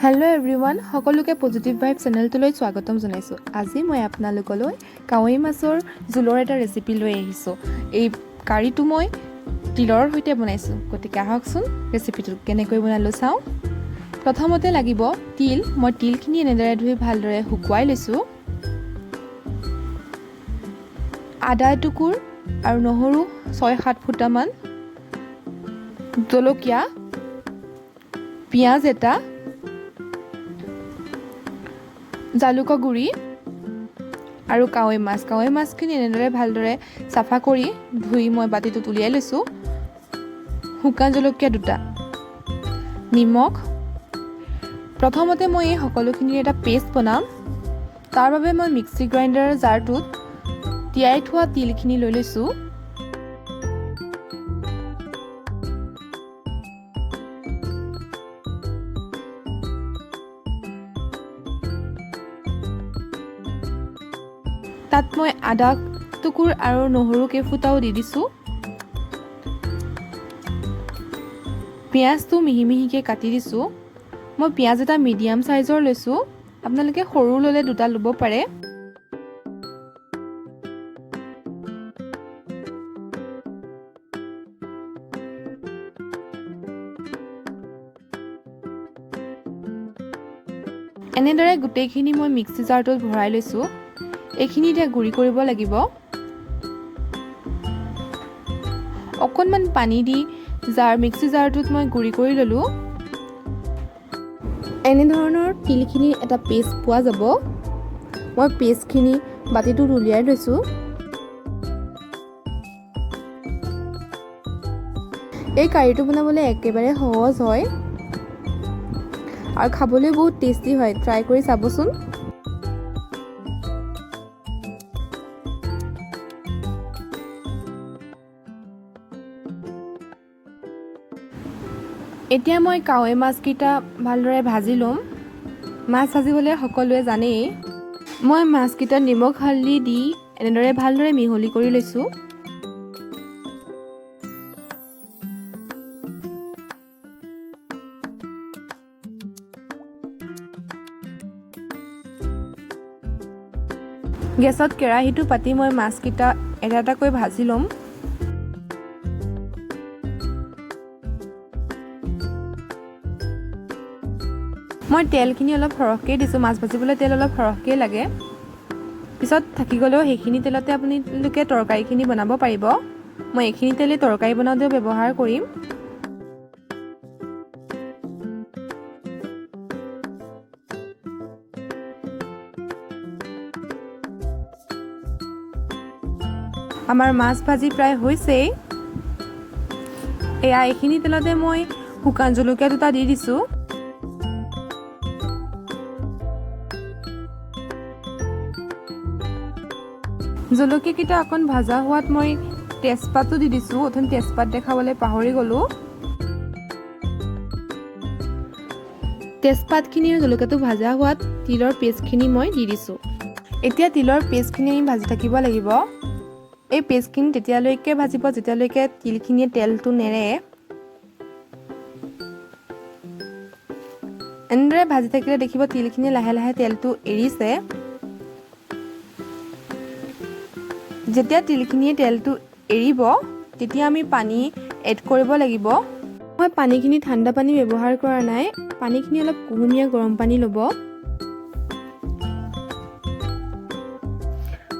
Hello' everyone, সকলোকে positive ভাইব চেনেলটোলৈ স্বাগতম জনাইছোঁ। আজি মই আপোনালোকলৈ কাৱৈ মাছৰ জোলৰ এটা ৰেচিপি লৈ আহিছোঁ। এই কাৰীটো মই তিলৰ সৈতে বনাইছোঁ, গতিকে আহকচোন ৰেচিপিটো কেনেকৈ বনালোঁ চাওঁ। প্ৰথমতে লাগিব তিল। মই তিলখিনি এনেদৰে ধুই ভালদৰে শুকুৱাই লৈছোঁ। আদা এটুকুৰ আৰু নহৰু 6-7 ফুটামান, জলকীয়া, পিঁয়াজ এটা, জালুকৰ গুড়ি আৰু কাৱৈ মাছখিনি এনেদৰে ভালদৰে চাফা কৰি ধুই মই বাতিটোত উলিয়াই লৈছোঁ। শুকান জলকীয়া 2টা, নিমখ। প্ৰথমতে মই এই সকলোখিনিৰ এটা পেষ্ট বনাম। তাৰ বাবে মই মিক্সি গ্ৰাইণ্ডাৰৰ জাৰটোত তিয়াই থোৱা তিলখিনি লৈ লৈছোঁ। তাত মই আদা টুকুৰ আৰু নহৰু কেইফুটাও দি দিছোঁ। পিঁয়াজটো মিহি মিহিকৈ কাটি দিছোঁ। মই পিঁয়াজ এটা মিডিয়াম চাইজৰ লৈছোঁ, আপোনালোকে সৰু ল'লে 2টা ল'ব পাৰে। এনেদৰে গোটেইখিনি মই মিক্সি জাৰটোত ভৰাই লৈছোঁ। এইখিনি এতিয়া গুড়ি কৰিব লাগিব। অকণমান পানী দি মিক্সি জাৰটোত মই গুড়ি কৰি ল'লোঁ। এনেধৰণৰ তিলখিনি এটা পেষ্ট পোৱা যাব। মই পেষ্টখিনি বাতিটোত উলিয়াই লৈছোঁ। এই কাৰীটো বনাবলৈ একেবাৰে সহজ হয় আৰু খাবলৈ বহুত টেষ্টি হয়। ট্ৰাই কৰি চাবচোন। এতিয়া মই কাৱৈ মাছকেইটা ভালদৰে ভাজি ল'ম। মাছ ভাজিবলৈ সকলোৱে জানেই। মই মাছকেইটা নিমখ হালধি দি এনেদৰে ভালদৰে মিহলি কৰি লৈছোঁ। গেছত কেৰাহীটো পাতি মই মাছকেইটা এটা এটাকৈ ভাজি ল'ম। মই তেলখিনি অলপ সৰহকৈ দিছোঁ। মাছ ভাজিবলৈ তেল অলপ সৰহকৈ লাগে। পিছত থাকি গ'লেও সেইখিনি তেলতে আপোনালোকে তৰকাৰীখিনি বনাব পাৰিব। মই এইখিনি তেলেই তৰকাৰী বনাওঁতেও ব্যৱহাৰ কৰিম। আমাৰ মাছ ভাজি প্ৰায় হৈছেই। এইখিনি তেলতে মই শুকান জলকীয়া 2টা দি দিছোঁ। জলকীয়াকেইটা অকণ ভাজা হোৱাত মই তেজপাতো দি দিছোঁ। অথনি তেজপাত দেখাবলৈ পাহৰি গ'লোঁ। তেজপাতখিনি আৰু জলকীয়াটো ভাজা হোৱাত তিলৰ পেষ্টখিনি মই দি দিছোঁ। এতিয়া তিলৰ পেষ্টখিনি আমি ভাজি থাকিব লাগিব। এই পেষ্টখিনি তেতিয়ালৈকে ভাজিব যেতিয়ালৈকে তিলখিনিয়ে তেলটো নেৰে। এনেদৰে ভাজি থাকিলে দেখিব তিলখিনি লাহে লাহে তেলটো এৰিছে। যেতিয়া তিলখিনিয়ে তেলটো এৰিব তেতিয়া আমি পানী এড কৰিব লাগিব। মই পানীখিনি ঠাণ্ডা পানী ব্যৱহাৰ কৰা নাই। পানীখিনি অলপ কুহুমীয়া গৰম পানী ল'ব।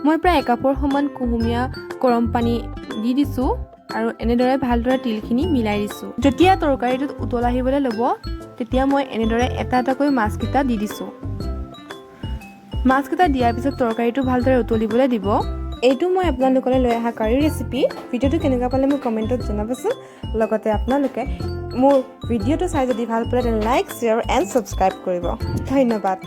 মই প্ৰায় 1 কাপৰ সমান কুহুমীয়া গৰম পানী দি দিছোঁ আৰু এনেদৰে ভালদৰে তিলখিনি মিলাই দিছোঁ। যেতিয়া তৰকাৰীটোত উতল আহিবলৈ ল'ব তেতিয়া মই এনেদৰে এটা এটাকৈ মাছকেইটা দি দিছোঁ। মাছকেইটা দিয়াৰ পিছত তৰকাৰীটো ভালদৰে উতলিবলৈ দিব। এইটো মই আপোনালোকলৈ লৈ অহা কাৰী ৰেচিপি। ভিডিঅ'টো কেনেকুৱা পালে মোক কমেণ্টত জনাবচোন। লগতে আপোনালোকে মোৰ ভিডিঅ'টো চাই যদি ভাল পালে তেন্তে লাইক, শ্বেয়াৰ এণ্ড ছাবস্ক্ৰাইব কৰিব। ধন্যবাদ।